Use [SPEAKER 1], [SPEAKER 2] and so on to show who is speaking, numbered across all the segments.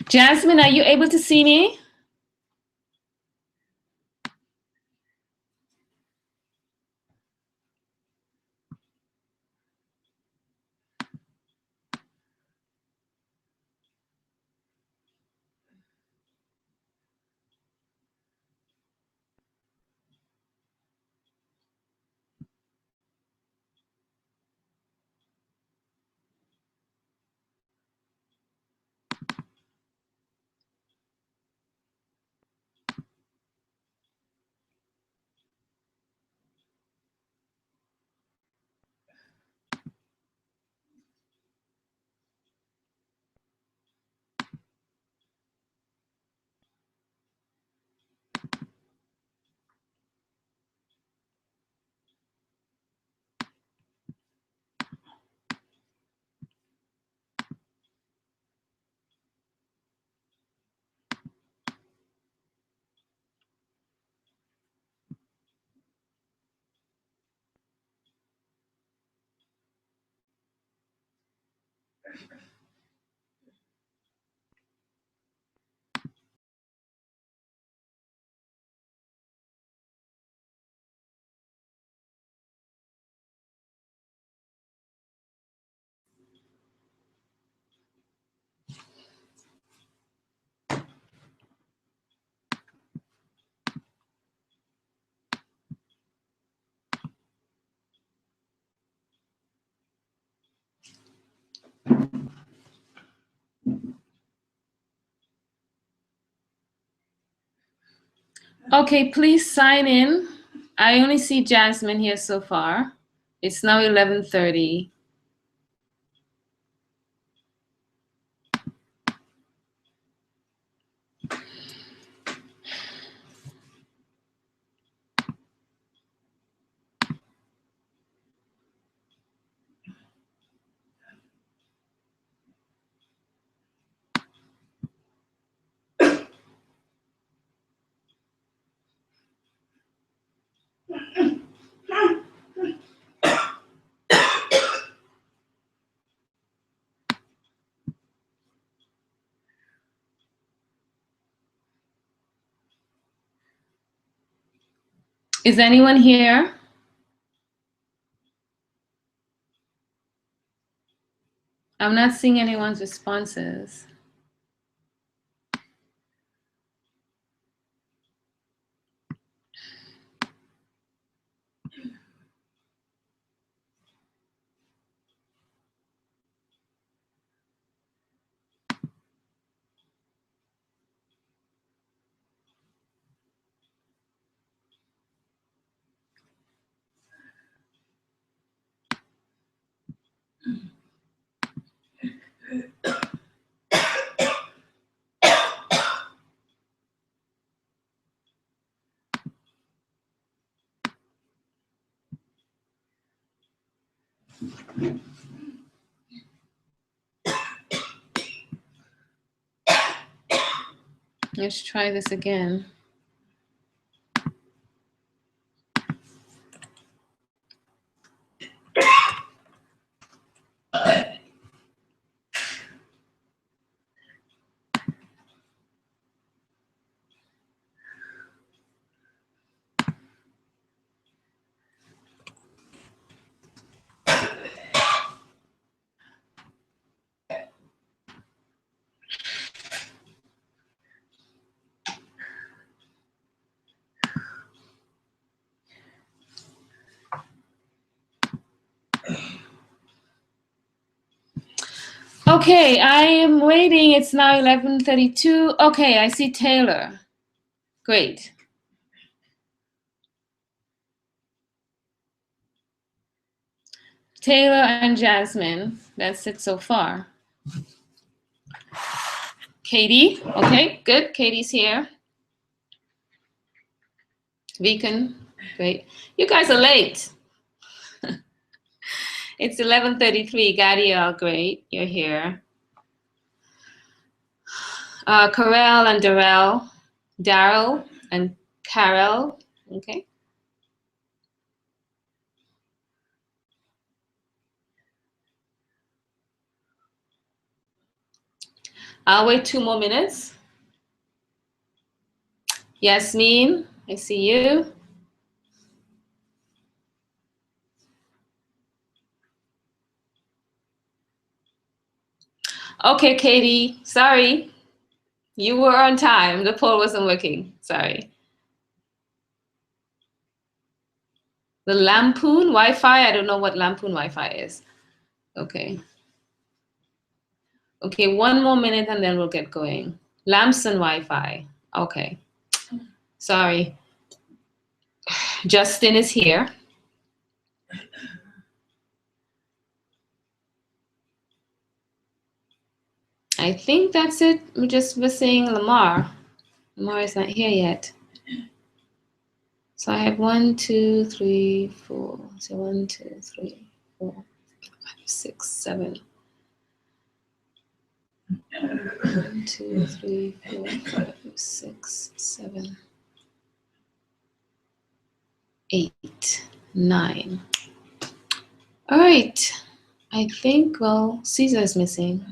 [SPEAKER 1] Jasmine, are you able to see me? Okay, please sign in. I only see Jasmine here so far. It's now 11:30. Is anyone here? I'm not seeing anyone's responses. Let's try this again. Okay, I am waiting. It's now 11:32. Okay, I see Taylor. Great. Taylor and Jasmine. That's it so far. Katie. Okay, good. Katie's here. Beacon. Great. You guys are late. It's 11:33. Gadiel, great. You're here. Carell and Daryl and Carol. Okay. I'll wait 2 more minutes. Yasmin, I see you. Okay, Katie, sorry. You were on time. The poll wasn't working. Sorry. The Lampoon Wi-Fi? I don't know what Lampoon Wi-Fi is. Okay. Okay, 1 more minute and then we'll get going. Lamson Wi-Fi. Okay. Sorry. Justin is here. I think that's it. We're just missing Lamar. Lamar is not here yet. So I have 1, 2, 3, 4. So 1, 2, 3, 4, 5, 6, 7. 1, 2, 3, 4, 5, 6, 7, 8, 9. All right. I think, well, Caesar is missing.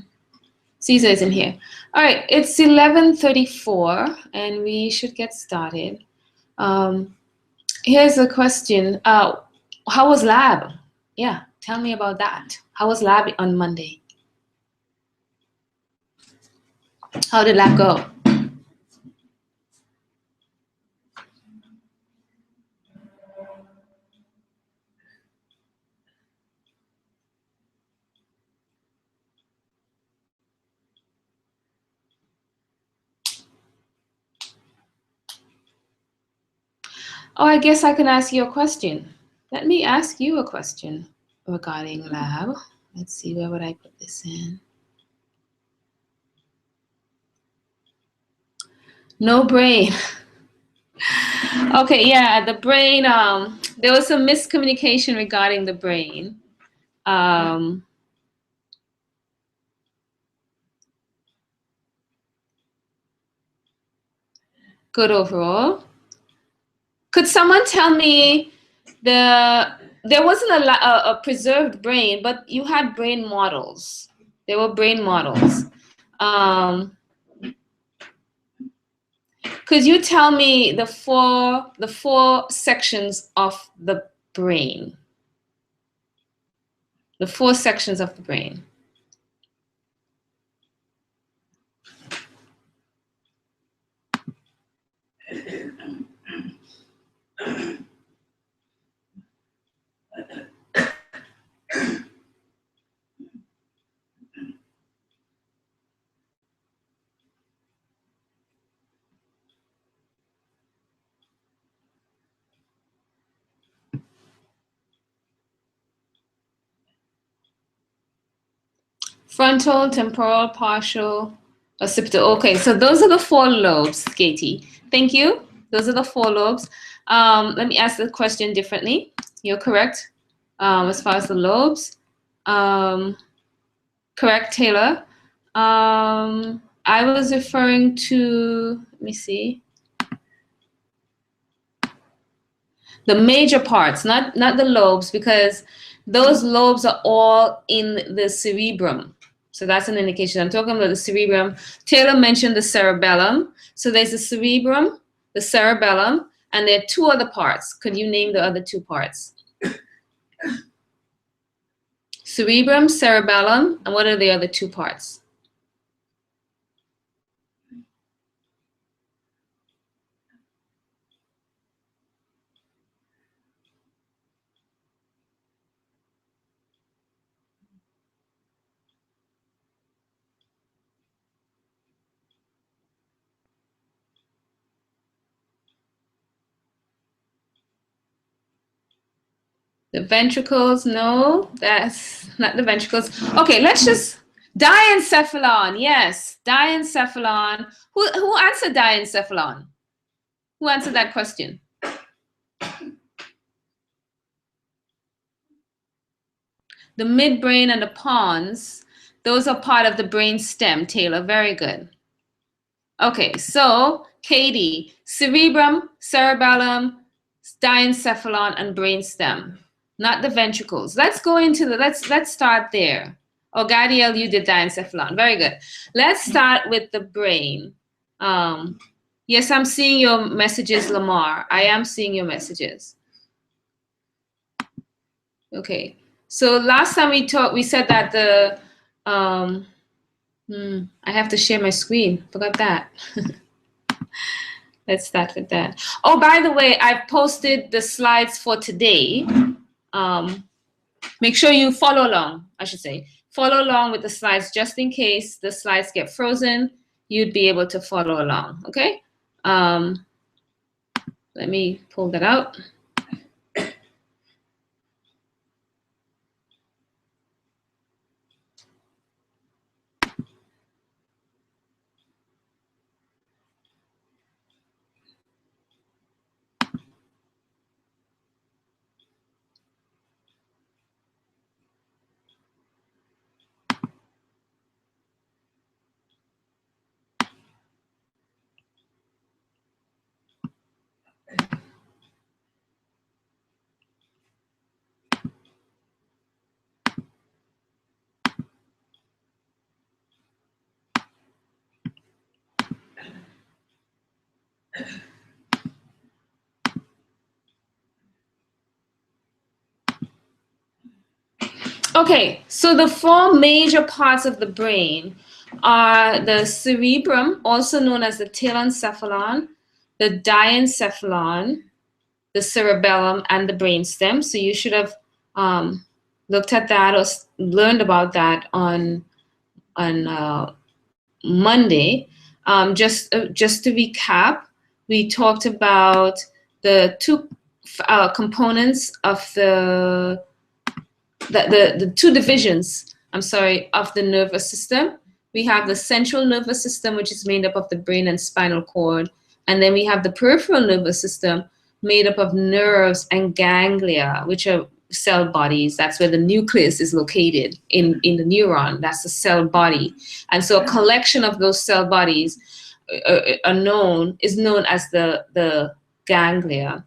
[SPEAKER 1] Caesar isn't here. All right, it's 11:34 and we should get started. Here's a question. How was lab? Yeah, tell me about that. How was lab on Monday? How did lab go? Oh, I guess I can ask you a question. Let me ask you a question regarding lab. Let's see, where would I put this in? No brain. Okay, yeah, the brain, there was some miscommunication regarding the brain. Good overall. Could someone tell me there wasn't a preserved brain, but you had brain models. There were brain models. Could you tell me the four sections of the brain? The 4 sections of the brain. Frontal, temporal, partial, occipital. Okay, so those are the 4 lobes, Katie. Thank you. Those are the 4 lobes. Let me ask the question differently. You're correct as far as the lobes. Correct, Taylor. I was referring to, let me see. The major parts, not the lobes, because those lobes are all in the cerebrum. So that's an indication. I'm talking about the cerebrum. Taylor mentioned the cerebellum. So there's the cerebrum, the cerebellum, and there are 2 other parts. Could you name the other 2 parts? Cerebrum, cerebellum, and what are the other 2 parts? The ventricles, no, that's not the ventricles. Okay, let's just, diencephalon, yes, diencephalon. Who answered diencephalon? Who answered that question? The midbrain and the pons, those are part of the brain stem, Taylor, very good. Okay, so Katie, cerebrum, cerebellum, diencephalon, and brainstem, not the ventricles. Let's go into let's start there. Oh, Gadiel, you did diencephalon. Very good. Let's start with the brain. Yes, I'm seeing your messages, Lamar. I am seeing your messages. Okay. So last time we talked, we said that the I have to share my screen. Forgot that. Let's start with that. Oh, by the way, I've posted the slides for today. Make sure you follow along, I should say. Follow along with the slides just in case the slides get frozen. You'd be able to follow along, okay? Let me pull that out. Okay, so the four major parts of the brain are the cerebrum, also known as the telencephalon, the diencephalon, the cerebellum, and the brainstem. So you should have looked at that or learned about that on Monday. Just to recap, we talked about the two components of the two divisions, I'm sorry, of the nervous system. We have the central nervous system, which is made up of the brain and spinal cord. And then we have the peripheral nervous system made up of nerves and ganglia, which are cell bodies. That's where the nucleus is located in the neuron. That's the cell body. And so a collection of those cell bodies is known as the ganglia.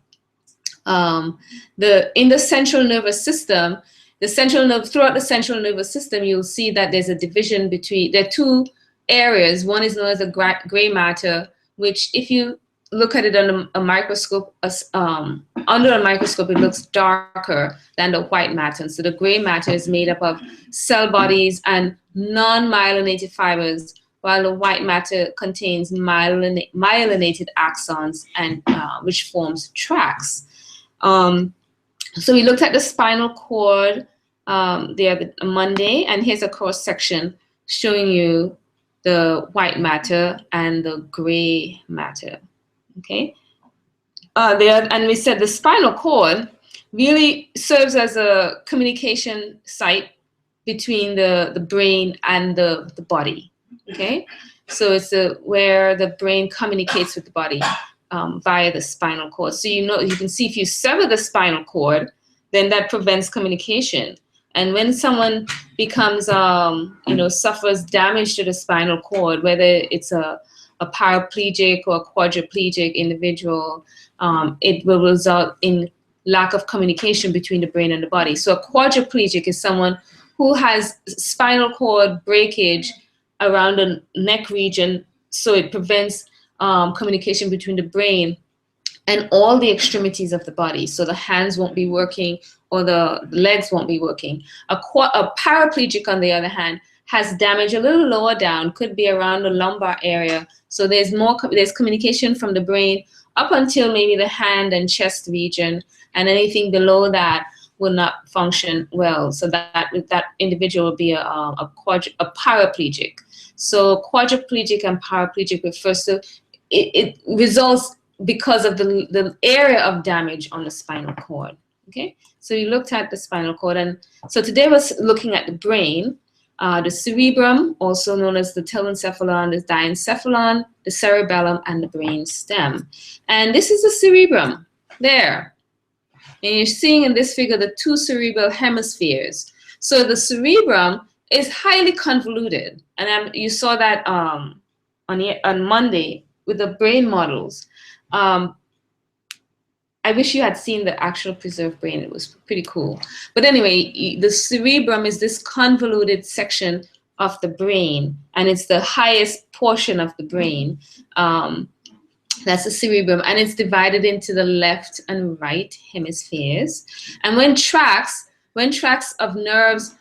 [SPEAKER 1] In the central nervous system, throughout the central nervous system, you'll see that there's a division between, there are two areas. One is known as the gray matter, which if you look at it under a microscope, under a microscope, it looks darker than the white matter. And so the gray matter is made up of cell bodies and non-myelinated fibers, while the white matter contains myelinated axons, and which forms tracks. So we looked at the spinal cord the other Monday, and here's a cross section showing you the white matter and the gray matter. Okay. And we said the spinal cord really serves as a communication site between the brain and the body. Okay. So it's where the brain communicates with the body via the spinal cord. So you can see if you sever the spinal cord, then that prevents communication. And when someone becomes, suffers damage to the spinal cord, whether it's a paraplegic or a quadriplegic individual, it will result in lack of communication between the brain and the body. So a quadriplegic is someone who has spinal cord breakage around the neck region, so it prevents communication between the brain and all the extremities of the body. So the hands won't be working or the legs won't be working. A paraplegic, on the other hand, has damage a little lower down, could be around the lumbar area. So there's communication from the brain up until maybe the hand and chest region, and anything below that will not function well. So that individual will be a paraplegic. So quadriplegic and paraplegic refers to, it results because of the area of damage on the spinal cord. Okay, so we looked at the spinal cord, and so today we're looking at the brain, the cerebrum, also known as the telencephalon, the diencephalon, the cerebellum, and the brain stem. And this is the cerebrum there. And you're seeing in this figure the two cerebral hemispheres. So the cerebrum is highly convoluted, and you saw that on Monday with the brain models. I wish you had seen the actual preserved brain. It was pretty cool. But anyway, the cerebrum is this convoluted section of the brain, and it's the highest portion of the brain. That's the cerebrum, and it's divided into the left and right hemispheres. And when tracts of nerves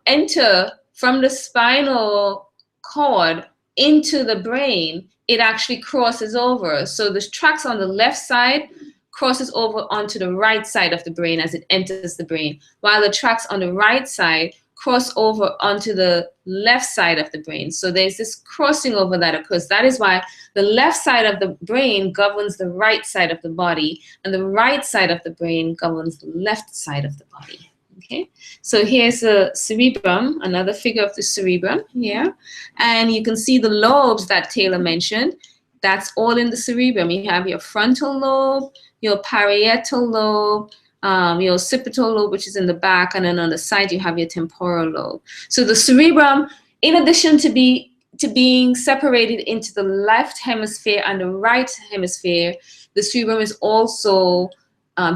[SPEAKER 1] enter from the spinal cord into the brain, it actually crosses over. So the tracts on the left side crosses over onto the right side of the brain as it enters the brain, while the tracts on the right side cross over onto the left side of the brain. So there's this crossing over that occurs. That is why the left side of the brain governs the right side of the body, and the right side of the brain governs the left side of the body. Okay, so here's the cerebrum, another figure of the cerebrum here. And you can see the lobes that Taylor mentioned. That's all in the cerebrum. You have your frontal lobe, your parietal lobe, your occipital lobe, which is in the back, and then on the side you have your temporal lobe. So the cerebrum, in addition to being separated into the left hemisphere and the right hemisphere, the cerebrum is also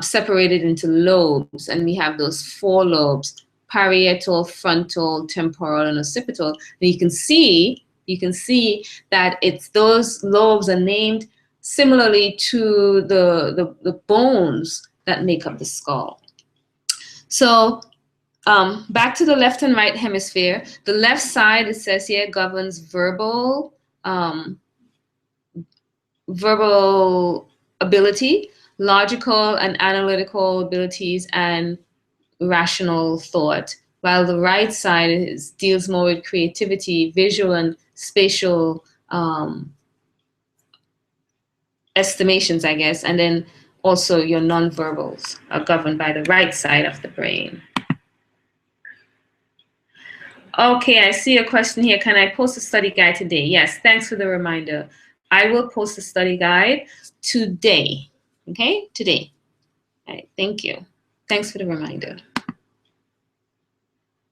[SPEAKER 1] separated into lobes, and we have those 4 lobes: parietal, frontal, temporal, and occipital. And you can see that it's those lobes are named similarly to the bones that make up the skull. So back to the left and right hemisphere. The left side, it says here, governs verbal ability, logical and analytical abilities, and rational thought, while the right side deals more with creativity, visual and spatial estimations, I guess, and then also your nonverbals are governed by the right side of the brain. Okay, I see a question here. Can I post a study guide today? Yes, thanks for the reminder. I will post a study guide today. Okay, today. All right, thank you. Thanks for the reminder.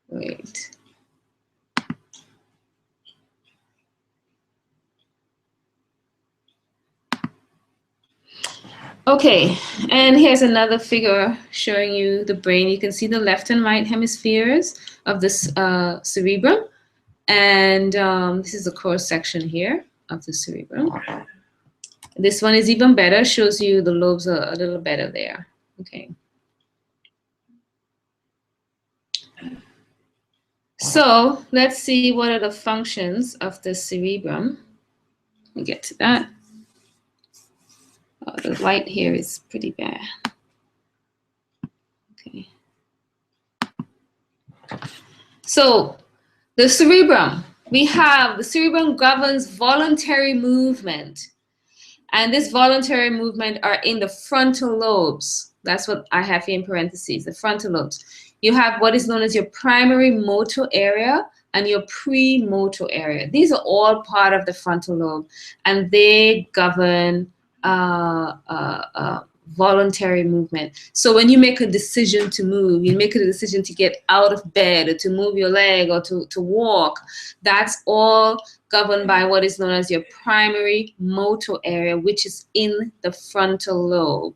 [SPEAKER 1] Wait. Okay, and here's another figure showing you the brain. You can see the left and right hemispheres of this cerebrum. And this is a cross section here of the cerebrum. This one is even better, shows you the lobes are a little better there. Okay. So let's see what are the functions of the cerebrum. We'll get to that. Oh, the light here is pretty bad. Okay. So the cerebrum, the cerebrum governs voluntary movement. And this voluntary movement are in the frontal lobes. That's what I have here in parentheses, the frontal lobes. You have what is known as your primary motor area and your premotor area. These are all part of the frontal lobe, and they govern voluntary movement. So when you make a decision to move, you make a decision to get out of bed or to move your leg or to walk, that's all governed by what is known as your primary motor area, which is in the frontal lobe,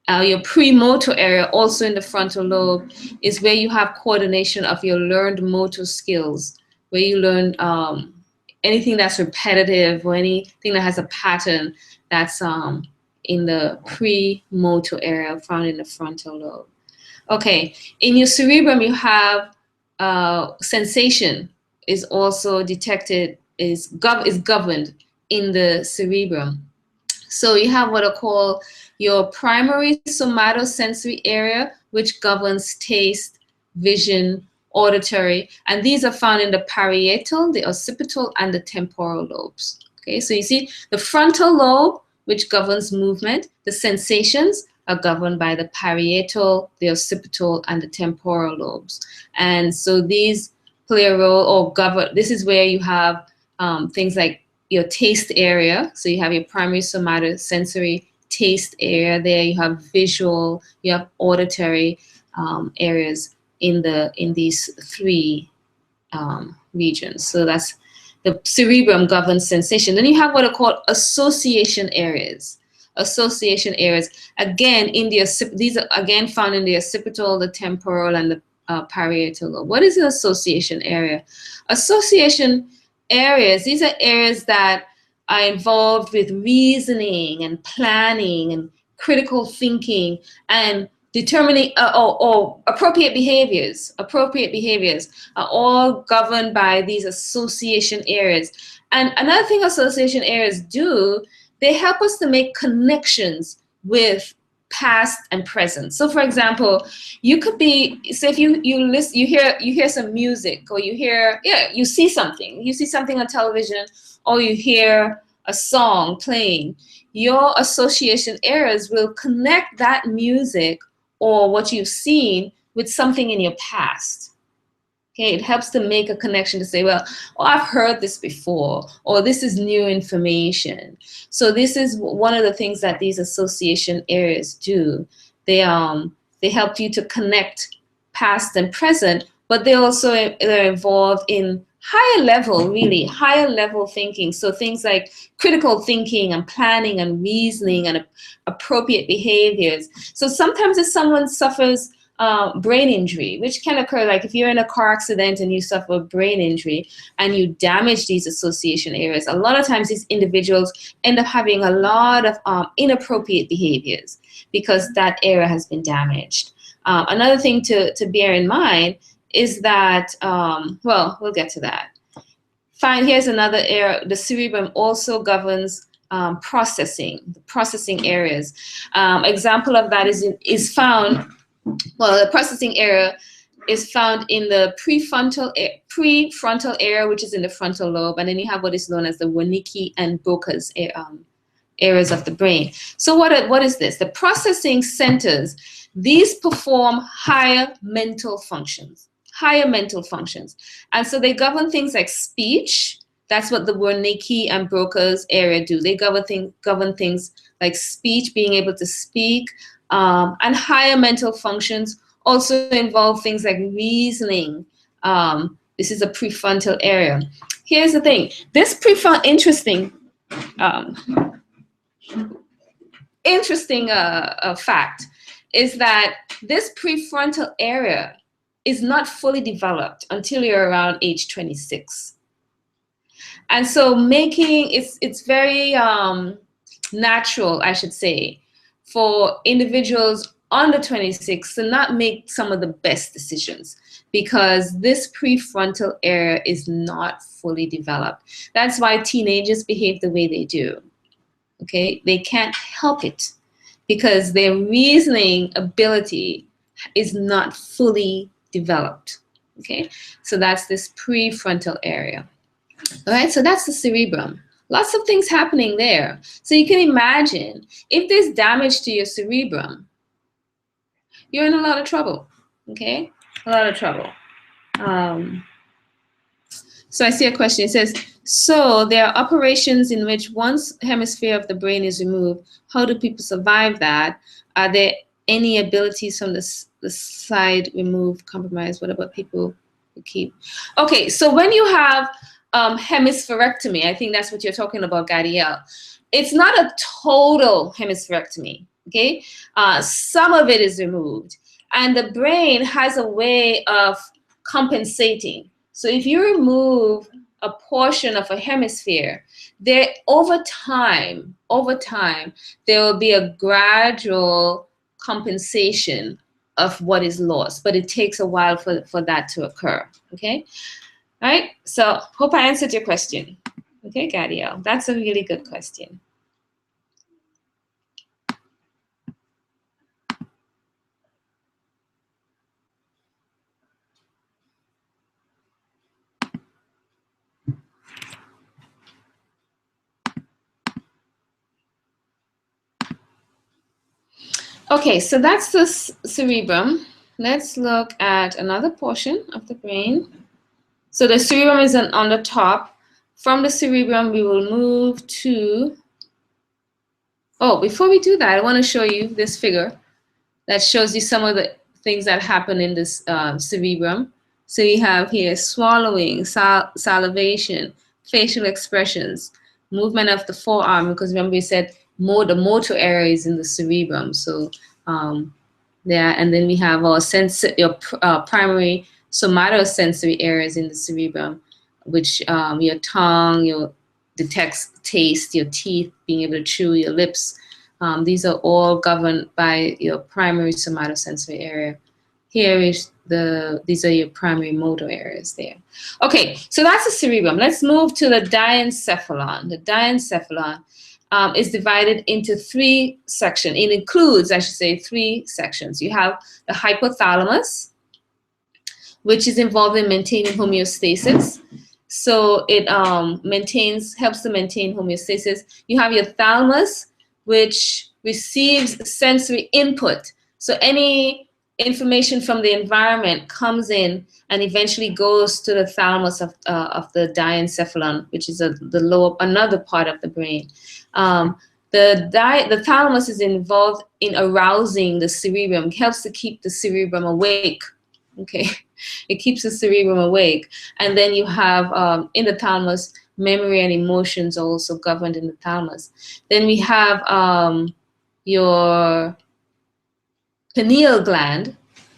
[SPEAKER 1] Your premotor area, also in the frontal lobe, is where you have coordination of your learned motor skills, where you learn anything that's repetitive or anything that has a pattern, that's in the premotor area found in the frontal lobe. Okay, in your cerebrum you have sensation is also detected, is governed in the cerebrum. So you have what I call your primary somatosensory area, which governs taste, vision, auditory, and these are found in the parietal, the occipital, and the temporal lobes. Okay, so you see the frontal lobe, which governs movement, the sensations are governed by the parietal, the occipital, and the temporal lobes. And so these play a role or govern, this is where you have things like your taste area. So you have your primary somatosensory taste area there, you have visual, you have auditory areas in these 3 regions. So that's The cerebrum governs sensation. Then you have what are called association areas. Association areas. Again, these are again found in the occipital, the temporal, and the parietal lobe. What is an association area? Association areas, these are areas that are involved with reasoning and planning and critical thinking and determining or appropriate behaviors. Appropriate behaviors are all governed by these association areas. And another thing association areas do, they help us to make connections with past and present. So for example, you could be, say if you listen, you hear some music, or you see something on television, or you hear a song playing, your association areas will connect that music or what you've seen with something in your past. Okay, it helps to make a connection to say, well, oh, I've heard this before, or this is new information. So this is one of the things that these association areas do. They help you to connect past and present, but they're involved in higher level thinking. So things like critical thinking and planning and reasoning and appropriate behaviors. So sometimes if someone suffers brain injury, which can occur, like if you're in a car accident and you suffer brain injury and you damage these association areas, a lot of times these individuals end up having a lot of inappropriate behaviors because that area has been damaged. Another thing to bear in mind is that, well, we'll get to that. Fine, here's another area. The cerebrum also governs processing areas. Example of that is found. Well, the processing area is found in the prefrontal area, which is in the frontal lobe, and then you have what is known as the Wernicke and Broca's areas of the brain. So what is this? The processing centers, these perform higher mental functions. And so they govern things like speech. That's what the Wernicke and Broca's area do. They govern things like speech, being able to speak, and higher mental functions also involve things like reasoning. This is a prefrontal area. Here's the thing. This interesting fact is that this prefrontal area is not fully developed until you're around age 26. And so it's very natural, I should say, for individuals under 26 to not make some of the best decisions because this prefrontal area is not fully developed. That's why teenagers behave the way they do. Okay, they can't help it because their reasoning ability is not fully developed. Okay, so that's this prefrontal area. All right, so that's the cerebrum. Lots of things happening there. So you can imagine if there's damage to your cerebrum, you're in a lot of trouble. Okay, a lot of trouble. So I see a question. It says, so there are operations in which one hemisphere of the brain is removed. How do people survive that? Are there any abilities from the side removed, compromised? What about people who keep? Okay, so when you have hemispherectomy, I think that's what you're talking about, Gadiel. It's not a total hemispherectomy, okay? Some of it is removed. And the brain has a way of compensating. So if you remove a portion of a hemisphere, over time, there will be a gradual compensation of what is lost, but it takes a while for that to occur, okay? All right, so hope I answered your question. Okay, Gadiel, that's a really good question. Okay, so that's the cerebrum. Let's look at another portion of the brain. So the cerebrum is on the top. From the cerebrum, we will move to... Oh, before we do that, I want to show you this figure that shows you some of the things that happen in this cerebrum. So you have here swallowing, salivation, facial expressions, movement of the forearm, because remember we said the motor area is in the cerebrum. So there, and then we have our primary somatosensory areas in the cerebrum, which your tongue, your detects taste, your teeth, being able to chew, your lips. These are all governed by your primary somatosensory area. Here is these are your primary motor areas there. Okay, so that's the cerebrum. Let's move to the diencephalon. The diencephalon is divided into 3 sections. It includes, I should say, 3 sections. You have the hypothalamus, which is involved in maintaining homeostasis. So it helps to maintain homeostasis. You have your thalamus, which receives sensory input. So any information from the environment comes in and eventually goes to the thalamus of the diencephalon, which is another part of the brain. The thalamus is involved in arousing the cerebrum. It helps to keep the cerebrum awake. Okay, it keeps the cerebrum awake. And then you have in the thalamus, memory and emotions are also governed in the thalamus. Then we have your pineal gland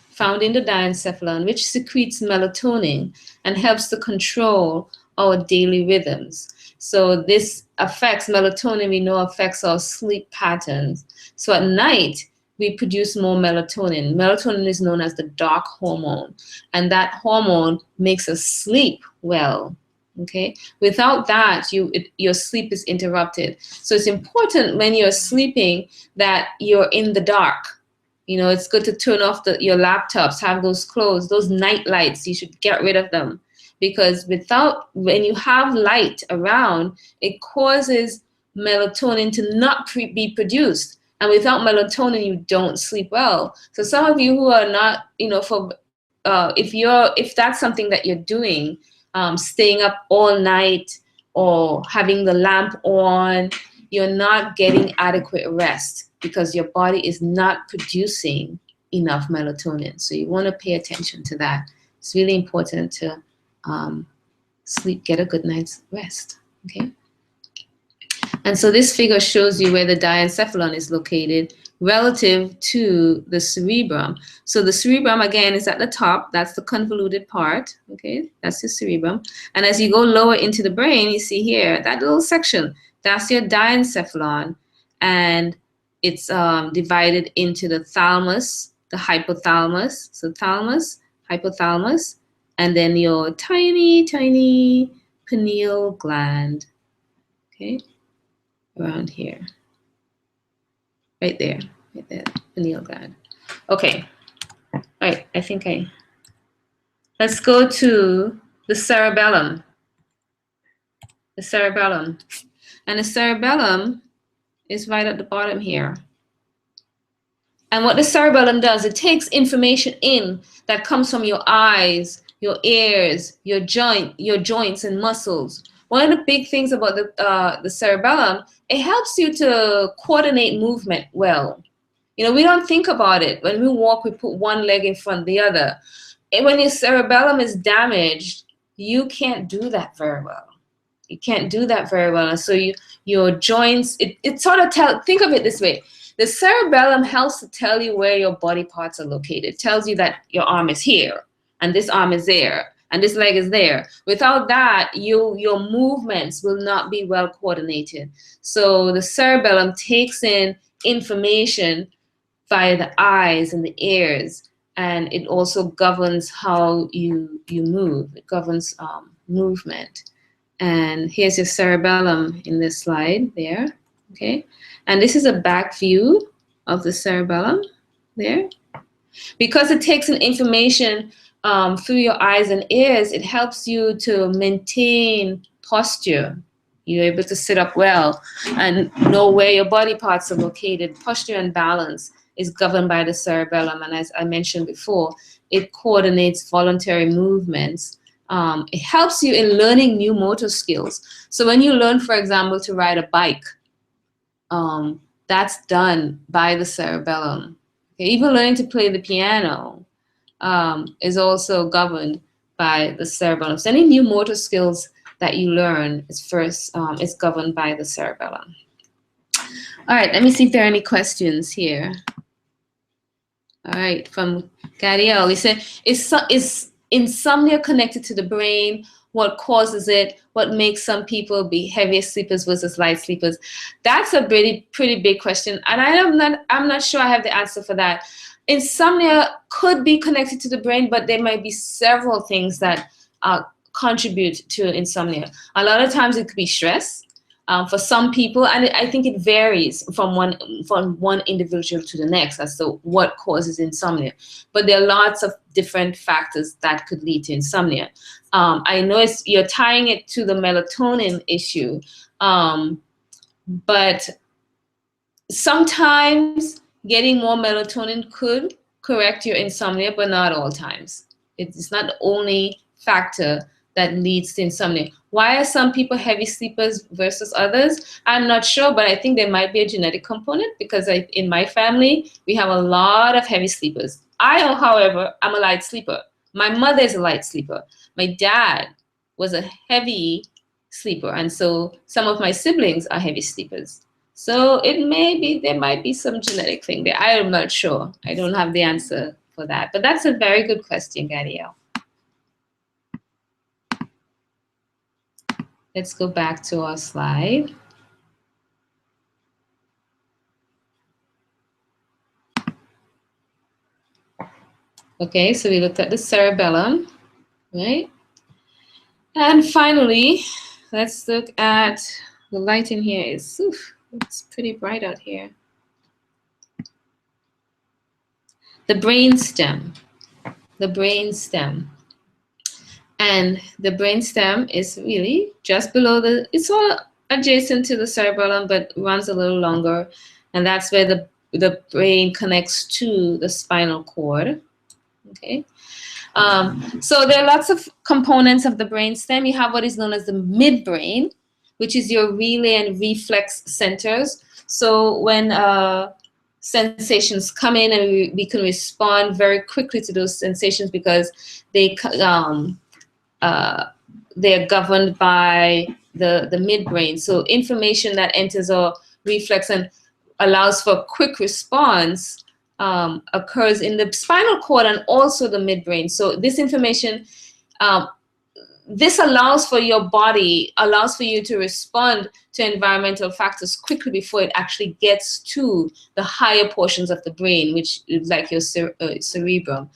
[SPEAKER 1] found in the diencephalon, which secretes melatonin and helps to control our daily rhythms. So this affects melatonin, we know affects our sleep patterns. So at night, we produce more melatonin. Melatonin is known as the dark hormone, and that hormone makes us sleep well. Okay, without that, your sleep is interrupted. So it's important when you're sleeping that you're in the dark. You know, it's good to turn off your laptops, have those closed, those night lights. You should get rid of them, because when you have light around, it causes melatonin to not be produced. And without melatonin, you don't sleep well. So some of you who are not, if that's something that you're doing, staying up all night or having the lamp on, you're not getting adequate rest because your body is not producing enough melatonin. So you want to pay attention to that. It's really important to sleep, get a good night's rest. Okay. And so this figure shows you where the diencephalon is located relative to the cerebrum. So the cerebrum, again, is at the top. That's the convoluted part. Okay, that's the cerebrum. And as you go lower into the brain, you see here, that little section, that's your diencephalon. And it's divided into the thalamus, the hypothalamus. So thalamus, hypothalamus, and then your tiny, tiny pineal gland. Okay. Around here, right there, pineal gland. Okay, all right, let's go to the cerebellum. The cerebellum. And the cerebellum is right at the bottom here. And what the cerebellum does, it takes information in that comes from your eyes, your ears, your joints and muscles. One of the big things about the cerebellum, it helps you to coordinate movement well. You know, we don't think about it. When we walk, we put one leg in front of the other. And when your cerebellum is damaged, you can't do that very well. You can't do that very well. So your joints, it sort of think of it this way. The cerebellum helps to tell you where your body parts are located. It tells you that your arm is here, and this arm is there, and this leg is there. Without that, your movements will not be well coordinated. So the cerebellum takes in information via the eyes and the ears, and it also governs how you move. It governs movement. And here's your cerebellum in this slide there, okay? And this is a back view of the cerebellum there. Because it takes in information through your eyes and ears, it helps you to maintain posture. You're able to sit up well and know where your body parts are located. Posture and balance is governed by the cerebellum. And as I mentioned before, it coordinates voluntary movements. It helps you in learning new motor skills. So when you learn, for example, to ride a bike, that's done by the cerebellum. Okay? Even learning to play the piano is also governed by the cerebellum. So any new motor skills that you learn is first is governed by the cerebellum. All right, let me see if there are any questions here. All right, from Gadiel, he said, is insomnia connected to the brain? What causes it? What makes some people be heavier sleepers versus light sleepers? That's a pretty big question, and I'm not sure I have the answer for that. Insomnia could be connected to the brain, but there might be several things that contribute to insomnia. A lot of times it could be stress. For some people, and I think it varies from one individual to the next as to what causes insomnia. But there are lots of different factors that could lead to insomnia. I know you're tying it to the melatonin issue, but sometimes getting more melatonin could correct your insomnia, but not all times. It's not the only factor that leads to insomnia. Why are some people heavy sleepers versus others? I'm not sure, but I think there might be a genetic component because in my family, we have a lot of heavy sleepers. However, I'm a light sleeper. My mother is a light sleeper. My dad was a heavy sleeper, and so some of my siblings are heavy sleepers. So there might be some genetic thing there. I am not sure. I don't have the answer for that, but that's a very good question, Gadiel. Let's go back to our slide. Okay, so we looked at the cerebellum, right? And finally, let's look at the light in here. It's pretty bright out here. The brainstem. The brainstem. And the brainstem is really just below it's all adjacent to the cerebellum, but runs a little longer. And that's where the brain connects to the spinal cord. Okay. So there are lots of components of the brainstem. You have what is known as the midbrain, which is your relay and reflex centers. So when sensations come in, and we can respond very quickly to those sensations because they're governed by the midbrain. So information that enters a reflex and allows for a quick response occurs in the spinal cord and also the midbrain. So this information, this allows for your body, allows for you to respond to environmental factors quickly before it actually gets to the higher portions of the brain, which is like your cerebrum.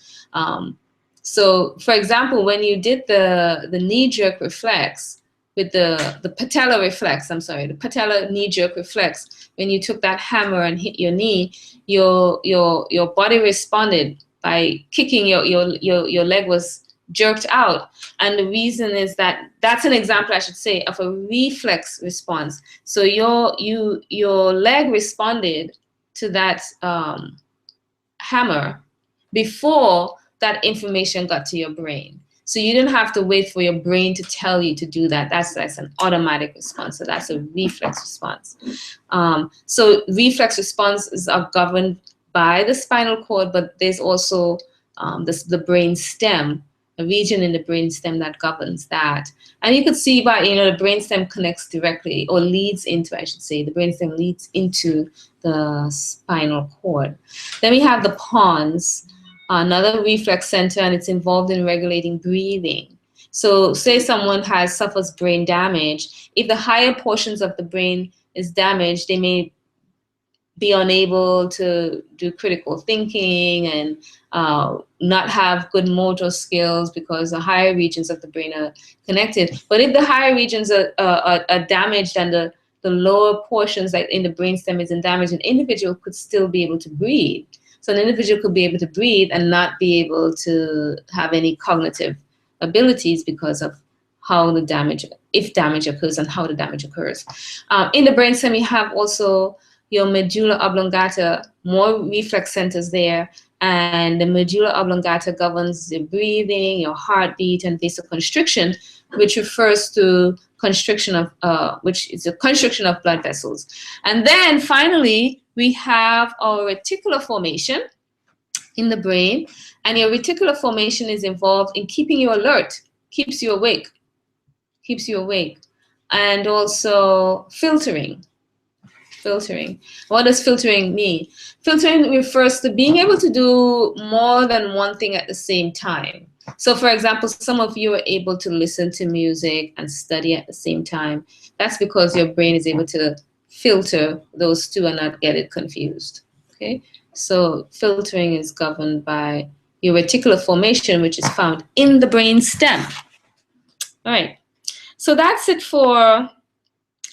[SPEAKER 1] So, for example, when you did the knee-jerk reflex with the patella reflex, the patella knee-jerk reflex, when you took that hammer and hit your knee, your body responded by kicking, your leg was jerked out. And the reason is that's an example, I should say, of a reflex response. So your leg responded to that hammer before that information got to your brain. So you didn't have to wait for your brain to tell you to do that. That's an automatic response. So that's a reflex response. So reflex responses are governed by the spinal cord, but there's also the brain stem, a region in the brain stem that governs that. And you could see by, the brain stem connects directly, or leads into, I should say, the brain stem leads into the spinal cord. Then we have the pons, another reflex center, and it's involved in regulating breathing. So say someone suffers brain damage. If the higher portions of the brain is damaged, they may be unable to do critical thinking and not have good motor skills because the higher regions of the brain are connected. But if the higher regions are damaged and the lower portions, like in the brainstem, isn't damaged, an individual could still be able to breathe. So an individual could be able to breathe and not be able to have any cognitive abilities because of how the damage, if damage occurs, and how the damage occurs. In the brainstem, we have also your medulla oblongata, more reflex centers there, and the medulla oblongata governs your breathing, your heartbeat, and vasoconstriction, which refers to constriction of, which is a constriction of blood vessels. And then finally, we have our reticular formation in the brain, and your reticular formation is involved in keeping you alert, keeps you awake. keeps you awake. And also filtering. Filtering. What does filtering mean? Filtering refers to being able to do more than one thing at the same time. So for example, some of you are able to listen to music and study at the same time. That's because your brain is able to filter those two and not get it confused. Okay? So filtering is governed by your reticular formation, which is found in the brain stem. All right. So that's it for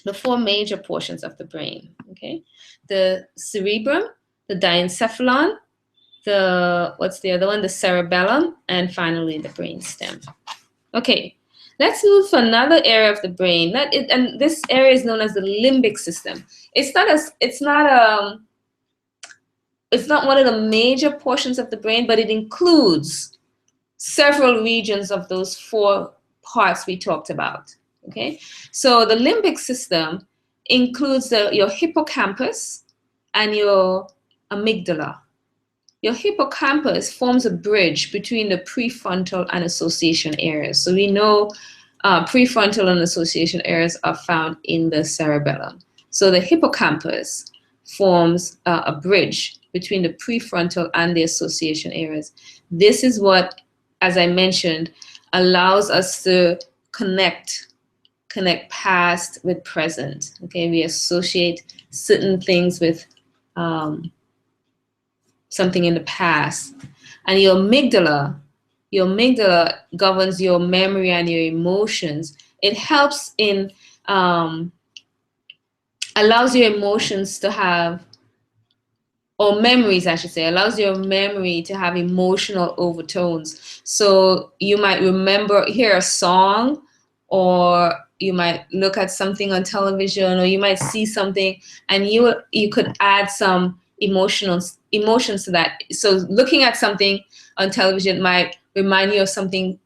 [SPEAKER 1] the four major portions of the brain. Okay? The cerebrum, the diencephalon, what's the other one? The cerebellum, and finally the brain stem. Okay, let's move to another area of the brain. And this area is known as the limbic system. It's not one of the major portions of the brain, but it includes several regions of those four parts we talked about. Okay, so the limbic system includes your hippocampus and your amygdala. Your hippocampus forms a bridge between the prefrontal and association areas. So we know prefrontal and association areas are found in the cerebellum. So the hippocampus forms a bridge between the prefrontal and the association areas. This is what, as I mentioned, allows us to connect past with present. Okay, we associate certain things with something in the past. And your amygdala governs your memory and your emotions. It helps in, allows your emotions to have, or memories, I should say, allows your memory to have emotional overtones. So you might hear a song, or you might look at something on television, or you might see something, and you could add some emotions to that. So looking at something on television might remind you of something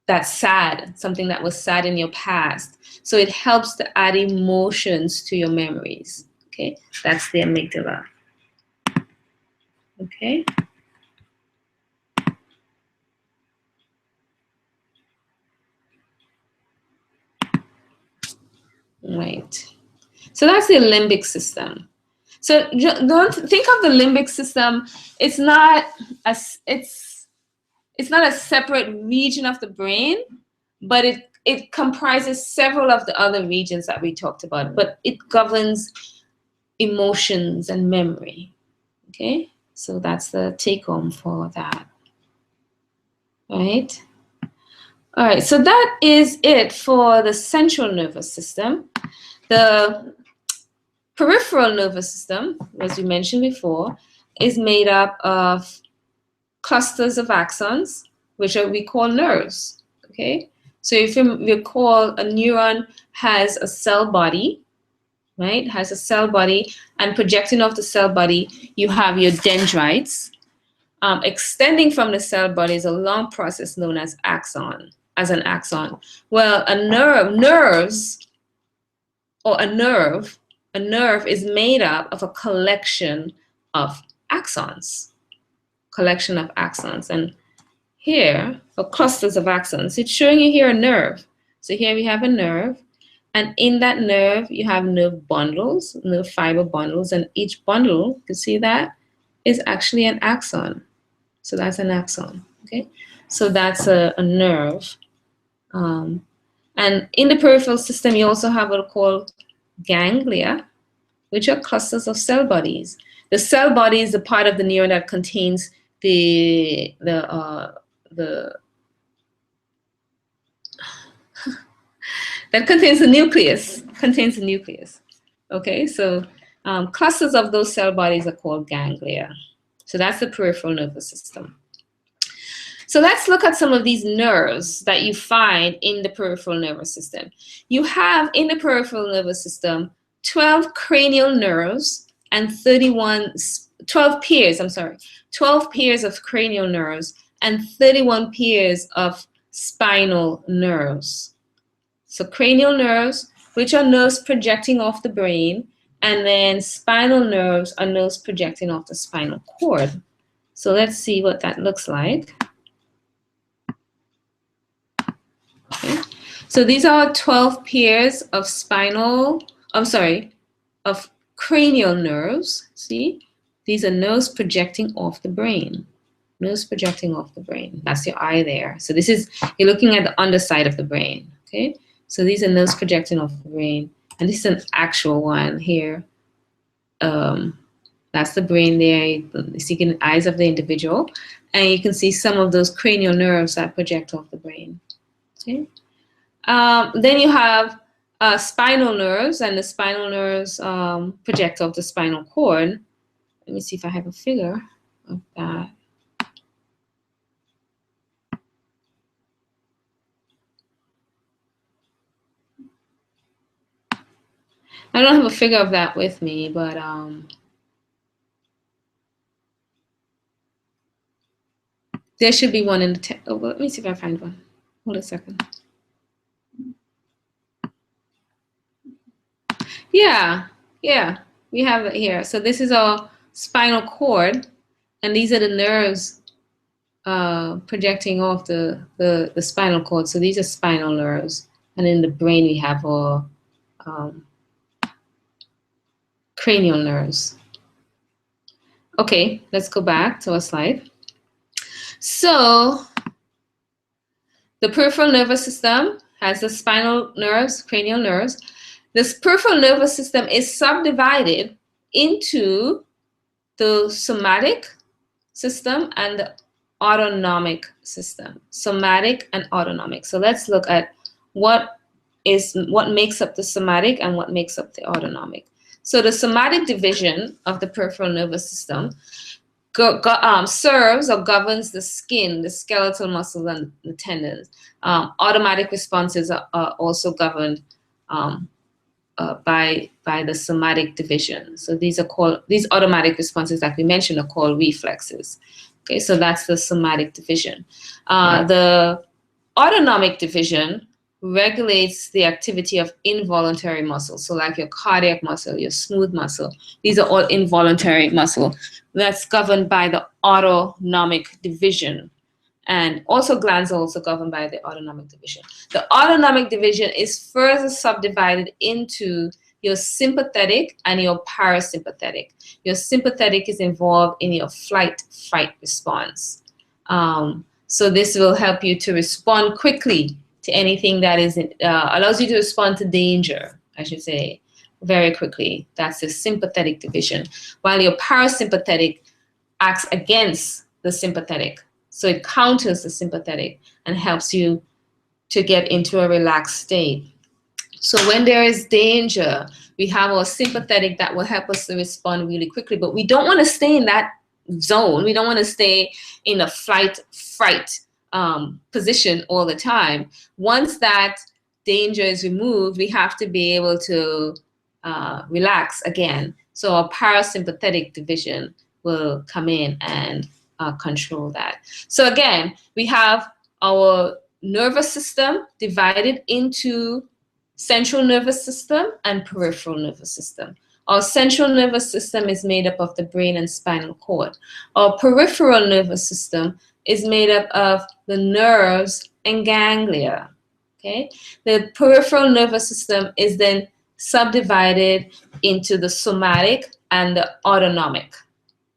[SPEAKER 1] that's sad, something that was sad in your past. So it helps to add emotions to your memories. Okay, that's the amygdala. Okay. Right. So that's the limbic system. So don't think of the limbic system. It's not a separate region of the brain, but it comprises several of the other regions that we talked about. But it governs emotions and memory. Okay. So that's the take home for that. Right. All right. So that is it for the central nervous system. The peripheral nervous system, as we mentioned before, is made up of clusters of axons, which we call nerves. Okay, so if you recall, a neuron has a cell body, right? Has a cell body, and projecting off the cell body, you have your dendrites. Extending from the cell body is a long process known as an axon. Well, a nerve is made up of a collection of axons. And here are clusters of axons. It's showing you here a nerve. So here we have a nerve, and in that nerve you have nerve bundles, nerve fiber bundles, and each bundle, you can see that, is actually an axon. So that's an axon. Okay, so that's a nerve. And in the peripheral system, you also have what are called ganglia, which are clusters of cell bodies. The cell body is the part of the neuron that contains the nucleus. Okay, so clusters of those cell bodies are called ganglia. So that's the peripheral nervous system. So let's look at some of these nerves that you find in the peripheral nervous system. You have in the peripheral nervous system 12 cranial nerves and 12 pairs of cranial nerves and 31 pairs of spinal nerves. So cranial nerves, which are nerves projecting off the brain, and then spinal nerves are nerves projecting off the spinal cord. So let's see what that looks like. Okay. So these are 12 pairs of of cranial nerves. See, these are nerves projecting off the brain. Nerves projecting off the brain. That's your eye there. So this is, you're looking at the underside of the brain. Okay, so these are nerves projecting off the brain, and this is an actual one here. That's the brain there. You see the eyes of the individual, and you can see some of those cranial nerves that project off the brain. Okay. Then you have spinal nerves, and the spinal nerves project off the spinal cord. Let me see if I have a figure of that. I don't have a figure of that with me, but there should be one in the well, let me see if I find one. Hold a second. Yeah, we have it here. So this is our spinal cord, and these are the nerves projecting off the spinal cord. So these are spinal nerves, and in the brain we have our cranial nerves. Okay, let's go back to our slide. So the peripheral nervous system has the spinal nerves, cranial nerves. This peripheral nervous system is subdivided into the somatic system and the autonomic system. Somatic and autonomic. So let's look at what makes up the somatic and what makes up the autonomic. So the somatic division of the peripheral nervous system serves or governs the skin, the skeletal muscles, and the tendons. Automatic responses are also governed by the somatic division. So these automatic responses, like we mentioned, are called reflexes. Okay, so that's the somatic division. The autonomic division regulates the activity of involuntary muscles. So like your cardiac muscle, your smooth muscle, these are all involuntary muscle. That's governed by the autonomic division. And also glands are also governed by the autonomic division. The autonomic division is further subdivided into your sympathetic and your parasympathetic. Your sympathetic is involved in your flight-fight response. So this will help you to respond quickly to anything that allows you to respond to danger, I should say, very quickly. That's the sympathetic division. While your parasympathetic acts against the sympathetic. So it counters the sympathetic and helps you to get into a relaxed state. So when there is danger, we have our sympathetic that will help us to respond really quickly, but we don't want to stay in that zone. We don't want to stay in a flight-fright position all the time. Once that danger is removed, we have to be able to relax again. So our parasympathetic division will come in and control that. So again, we have our nervous system divided into central nervous system and peripheral nervous system. Our central nervous system is made up of the brain and spinal cord. Our peripheral nervous system is made up of the nerves and ganglia. Okay? The peripheral nervous system is then subdivided into the somatic and the autonomic.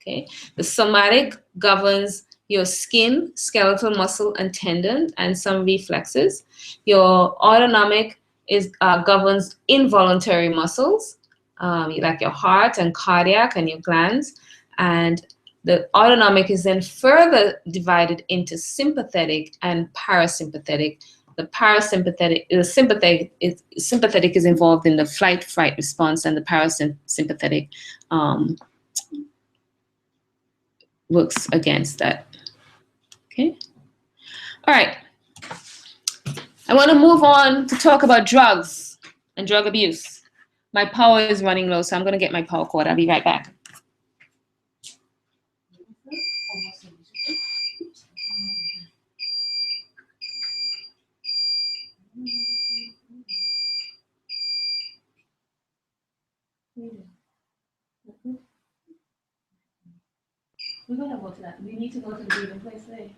[SPEAKER 1] Okay? The somatic governs your skin, skeletal muscle, and tendon, and some reflexes. Your autonomic governs involuntary muscles, like your heart and cardiac and your glands. And the autonomic is then further divided into sympathetic and parasympathetic. Sympathetic is involved in the flight-fright response, and the parasympathetic works against that. Okay. All right. I want to move on to talk about drugs and drug abuse. My power is running low, so I'm going to get my power cord. I'll be right back. We're going to go to that. We need to go to the breathing place today.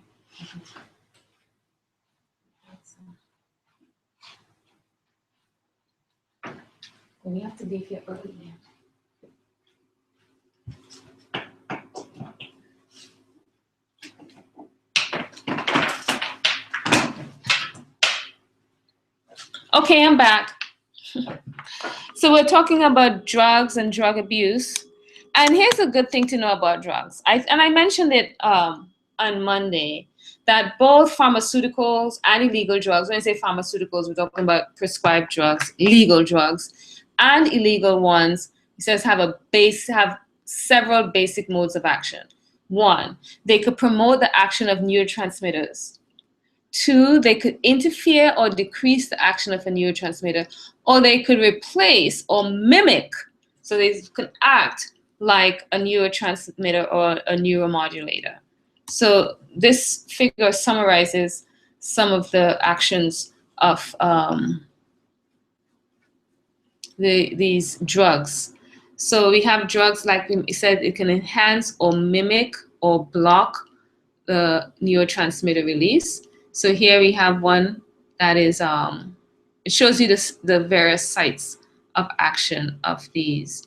[SPEAKER 1] We have to leave here early. Okay, I'm back. So we're talking about drugs and drug abuse. And here's a good thing to know about drugs. I mentioned it on Monday, that both pharmaceuticals and illegal drugs, when I say pharmaceuticals, we're talking about prescribed drugs, legal drugs, and illegal ones, it says have several basic modes of action. One, they could promote the action of neurotransmitters. Two, they could interfere or decrease the action of a neurotransmitter, or they could replace or mimic. So they could act like a neurotransmitter or a neuromodulator. So this figure summarizes some of the actions of these drugs. So we have drugs like we said, it can enhance or mimic or block the neurotransmitter release. So here we have one that is, it shows you the various sites of action of these.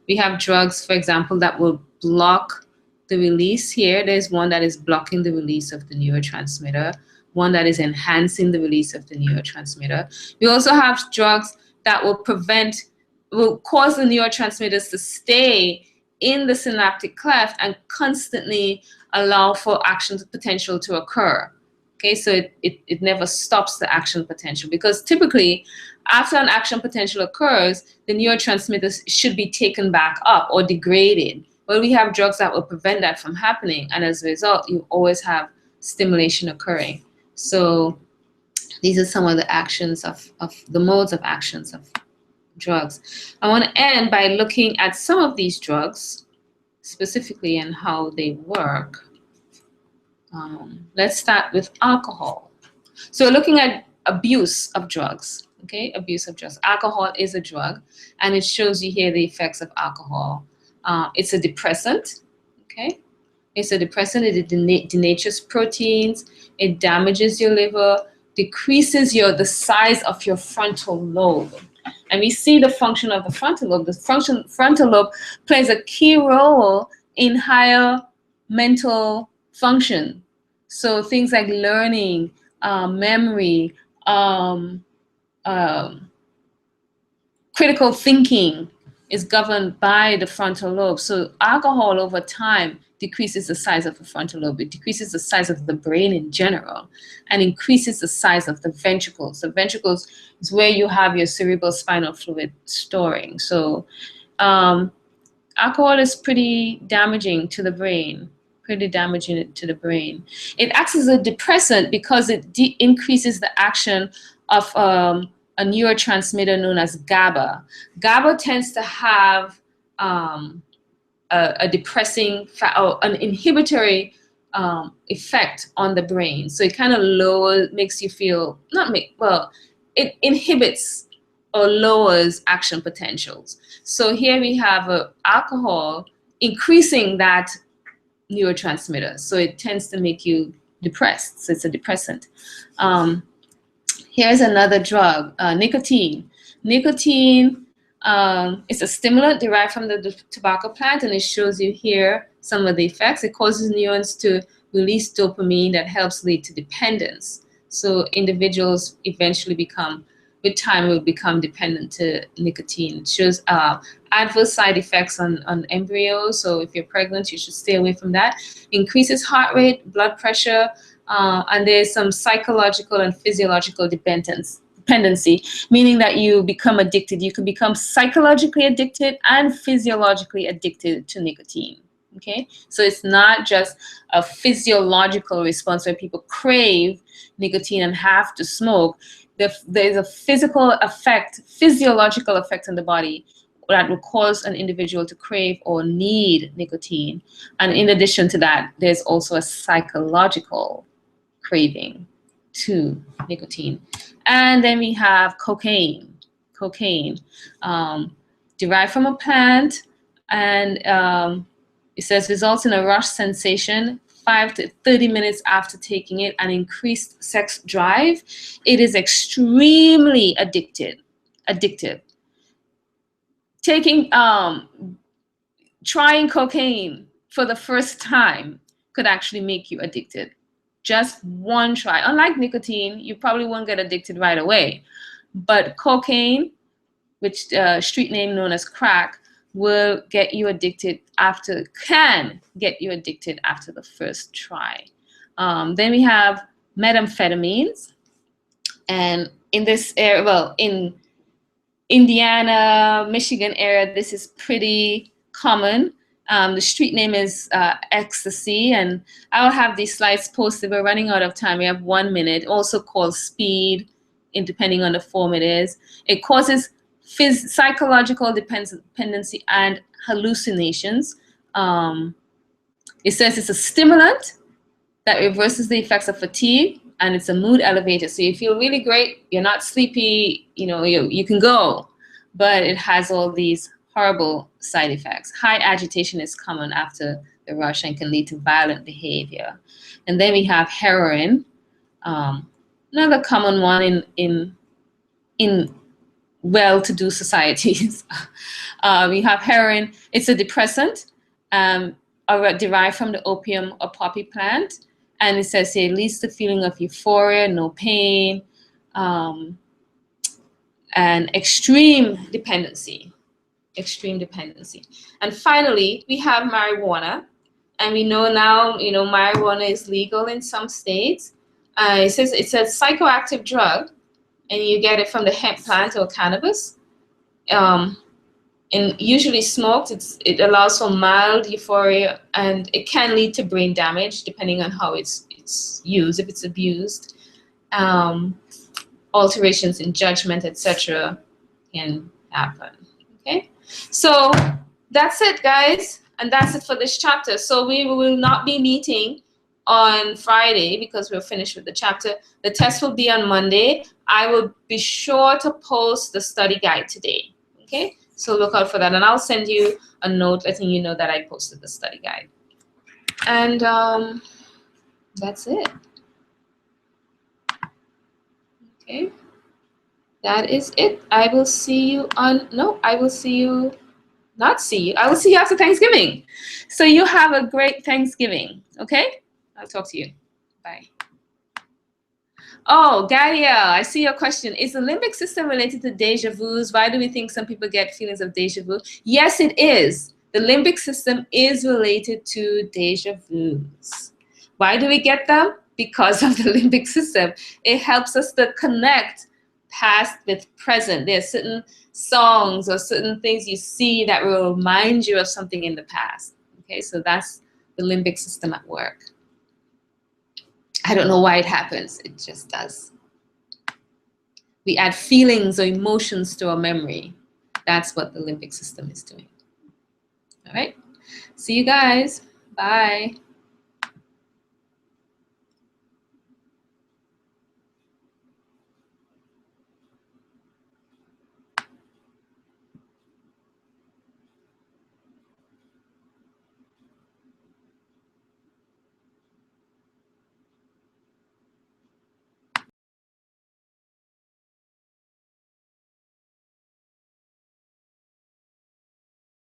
[SPEAKER 1] We have drugs, for example, that will block the release here. There's one that is blocking the release of the neurotransmitter, one that is enhancing the release of the neurotransmitter. We also have drugs that will cause the neurotransmitters to stay in the synaptic cleft and constantly allow for action potential to occur. Okay, so it never stops the action potential, because typically after an action potential occurs, the neurotransmitters should be taken back up or degraded. But we have drugs that will prevent that from happening, and as a result, you always have stimulation occurring. So these are some of the actions of the modes of actions of drugs. I want to end by looking at some of these drugs specifically and how they work. Let's start with alcohol. So we're looking at abuse of drugs. Okay, abuse of drugs. Alcohol is a drug, and it shows you here the effects of alcohol. It's a depressant. Okay, it's a depressant. It denatures proteins. It damages your liver, decreases the size of your frontal lobe. And we see the function of the frontal lobe. The frontal lobe plays a key role in higher mental function. So things like learning, memory, critical thinking is governed by the frontal lobe. So alcohol over time decreases the size of the frontal lobe. It decreases the size of the brain in general and increases the size of the ventricles. The ventricles is where you have your cerebral spinal fluid storing. So alcohol is pretty damaging to the brain. It acts as a depressant because it increases the action of a neurotransmitter known as GABA. GABA tends to have a depressing or an inhibitory effect on the brain. So it kind of makes you feel, it inhibits or lowers action potentials. So here we have alcohol increasing that neurotransmitter. So it tends to make you depressed. So it's a depressant. Here's another drug, nicotine. Nicotine is a stimulant derived from the tobacco plant, and it shows you here some of the effects. It causes neurons to release dopamine that helps lead to dependence. So individuals eventually with time will become dependent to nicotine. It shows adverse side effects on embryos. So if you're pregnant, you should stay away from that. Increases heart rate, blood pressure, and there's some psychological and physiological dependency, meaning that you become addicted. You can become psychologically addicted and physiologically addicted to nicotine. Okay, so it's not just a physiological response where people crave nicotine and have to smoke. There's a physiological effect on the body that will cause an individual to crave or need nicotine. And in addition to that, there's also a psychological craving to nicotine. And then we have cocaine. Derived from a plant, and it says results in a rush sensation 5 to 30 minutes after taking it, and increased sex drive. It is extremely addictive. taking trying cocaine for the first time could actually make you addicted. Just one try. Unlike nicotine, you probably won't get addicted right away. But cocaine, which street name known as crack, will get you addicted can get you addicted after the first try. Then we have methamphetamines. And in this area, well, in Indiana, Michigan area, this is pretty common. The street name is ecstasy, and I'll have these slides posted. We're running out of time. We have 1 minute, also called speed, depending on the form it is. It causes psychological dependency and hallucinations. It says it's a stimulant that reverses the effects of fatigue, and it's a mood elevator. So you feel really great, you're not sleepy, you can go, but it has all these horrible side effects. High agitation is common after the rush and can lead to violent behavior. And then we have heroin, another common one in well-to-do societies. We have heroin. It's a depressant derived from the opium or poppy plant. And it says it leads to feeling of euphoria, no pain, and extreme dependency. And finally, we have marijuana. And we know now, marijuana is legal in some states. It says it's a psychoactive drug, and you get it from the hemp plant or cannabis. And usually smoked, it allows for mild euphoria, and it can lead to brain damage depending on how it's used. If it's abused, alterations in judgment, etc., can happen. Okay, so that's it, guys, and that's it for this chapter. So we will not be meeting on Friday because we're finished with the chapter. The test will be on Monday. I will be sure to post the study guide today. Okay. So look out for that, and I'll send you a note letting you know that I posted the study guide. And that's it. Okay, that is it. I will see you I will see you after Thanksgiving. So you have a great Thanksgiving, okay? I'll talk to you. Bye. Oh, Gaia, I see your question. Is the limbic system related to deja vus? Why do we think some people get feelings of deja vu? Yes, it is. The limbic system is related to deja vus. Why do we get them? Because of the limbic system. It helps us to connect past with present. There are certain songs or certain things you see that will remind you of something in the past. Okay, so that's the limbic system at work. I don't know why it happens. It just does. We add feelings or emotions to our memory. That's what the limbic system is doing. All right. See you guys. Bye.